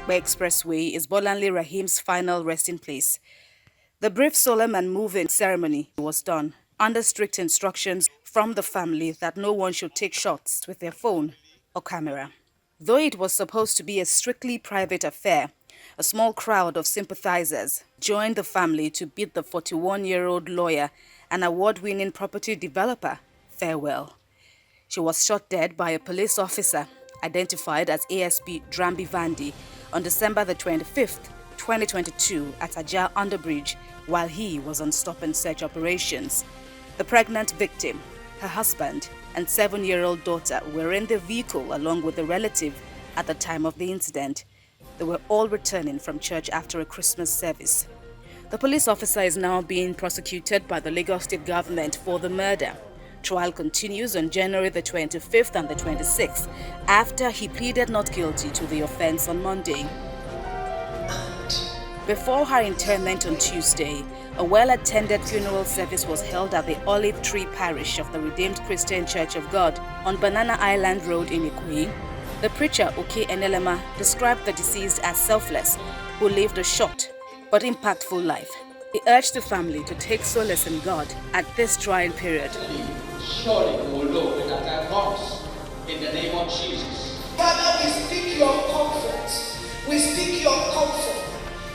Lekba Expressway is Bolanle Raheem's final resting place. The brief solemn and moving ceremony was done under strict instructions from the family that no one should take shots with their phone or camera. Though it was supposed to be a strictly private affair, a small crowd of sympathizers joined the family to bid the 41-year-old lawyer and award-winning property developer farewell. She was shot dead by a police officer identified as ASP Drambi Vandi on December the 25th, 2022 at Ajah Underbridge while he was on stop-and-search operations. The pregnant victim, her husband, and 7-year-old daughter were in the vehicle along with a relative at the time of the incident. They were all returning from church after a Christmas service. The police officer is now being prosecuted by the Lagos State government for the murder. Trial continues on January the 25th and the 26th after he pleaded not guilty to the offense on Monday. Before her interment on Tuesday, a well-attended funeral service was held at the Olive Tree Parish of the Redeemed Christian Church of God on Banana Island Road in Ikoyi. The preacher, Oke Enelema, described the deceased as selfless, who lived a short but impactful life. He urged the family to take solace in God at this trying period. Surely we will know when that time comes, in the name of Jesus. Father, we speak your comfort. We speak your comfort.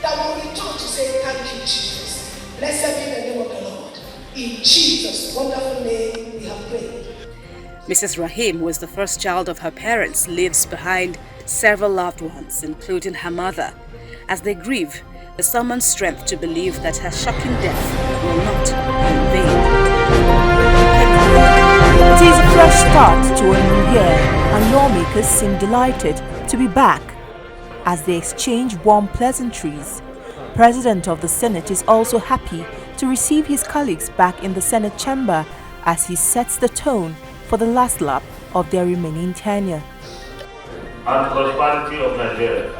That when we return to say thank you, Jesus. Blessed be the name of the Lord. In Jesus' wonderful name we have prayed. Mrs. Raheem, who is the first child of her parents, leaves behind several loved ones, including her mother. As they grieve, they summon strength to believe that her shocking death will not be in vain. It is a fresh start to a new year, and lawmakers seem delighted to be back as they exchange warm pleasantries. President of the Senate is also happy to receive his colleagues back in the Senate chamber as he sets the tone for the last lap of their remaining tenure. And prosperity of Nigeria.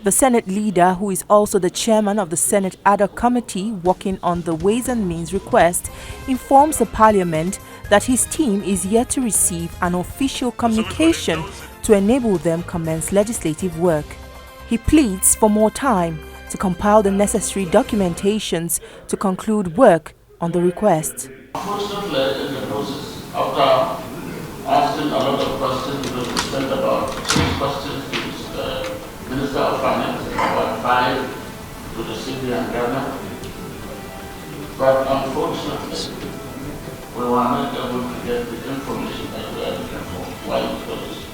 The Senate leader, who is also the chairman of the Senate Ad hoc Committee working on the Ways and Means request, informs the Parliament that his team is yet to receive an official communication to enable them commence legislative work. He pleads for more time to compile the necessary documentations to conclude work on the request. Unfortunately, in the process, after asking a lot of questions, because we spent about 6 questions to the Minister of Finance, about 5 to the CBN governor. But unfortunately, we were not able to get the information that we are looking for. Why? Because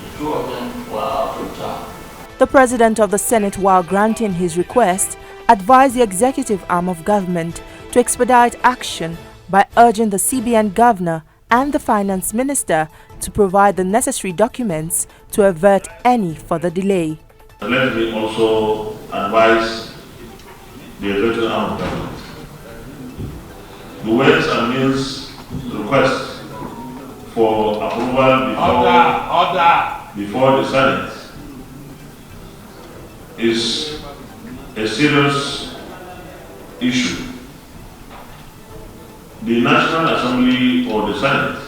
the 2 of them were out of town. The President of the Senate, while granting his request, advised the executive arm of government to expedite action by urging the CBN governor and the finance minister to provide the necessary documents to avert any further delay. Let me also advise the executive arm of government. The Ways and Means request for approval before the Senate is a serious issue. The National Assembly or the Senate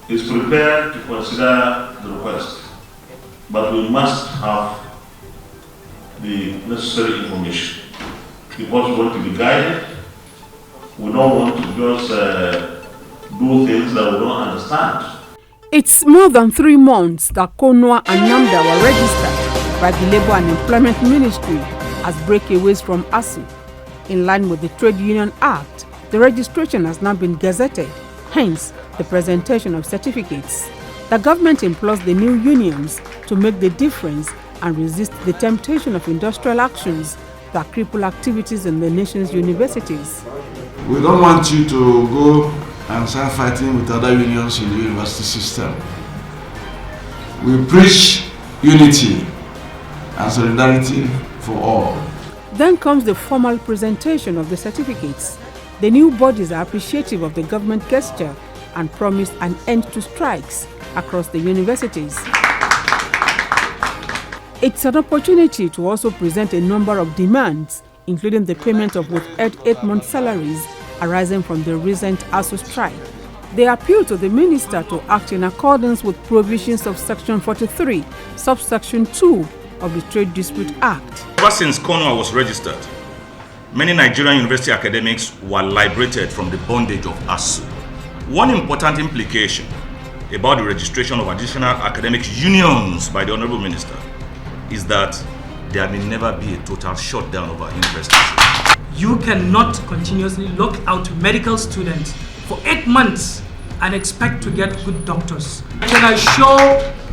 is prepared to consider the request, but we must have the necessary information because we want to be guided. We don't want to just do things that we don't understand. It's more than 3 months that Konwa and Namda were registered by the Labour and Employment Ministry as breakaways from ASU. In line with the Trade Union Act, the registration has now been gazetted, hence the presentation of certificates. The government implores the new unions to make the difference and resist the temptation of industrial actions that cripple activities in the nation's universities. We don't want you to go and start fighting with other unions in the university system. We preach unity and solidarity for all. Then comes the formal presentation of the certificates. The new bodies are appreciative of the government gesture and promise an end to strikes across the universities. It's an opportunity to also present a number of demands, including the payment of withheld 8-month salaries arising from the recent ASU strike. They appeal to the minister to act in accordance with provisions of Section 43, subsection 2 of the Trade Dispute Act. Ever since CONOA was registered, many Nigerian university academics were liberated from the bondage of ASU. One important implication about the registration of additional academic unions by the Honorable Minister is that there may never be a total shutdown of our universities. You cannot continuously lock out medical students for 8 months and expect to get good doctors. I can assure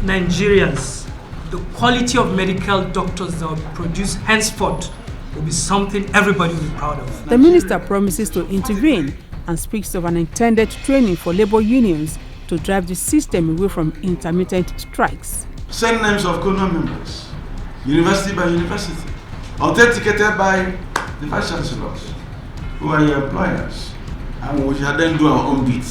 Nigerians the quality of medical doctors that will be produced henceforth will be something everybody will be proud of. The minister promises to intervene and speaks of an intended training for labor unions to drive the system away from intermittent strikes. Send names of CONOA members, university by university, authenticated by the vice chancellors, who are your employers, and we shall then do our own bit.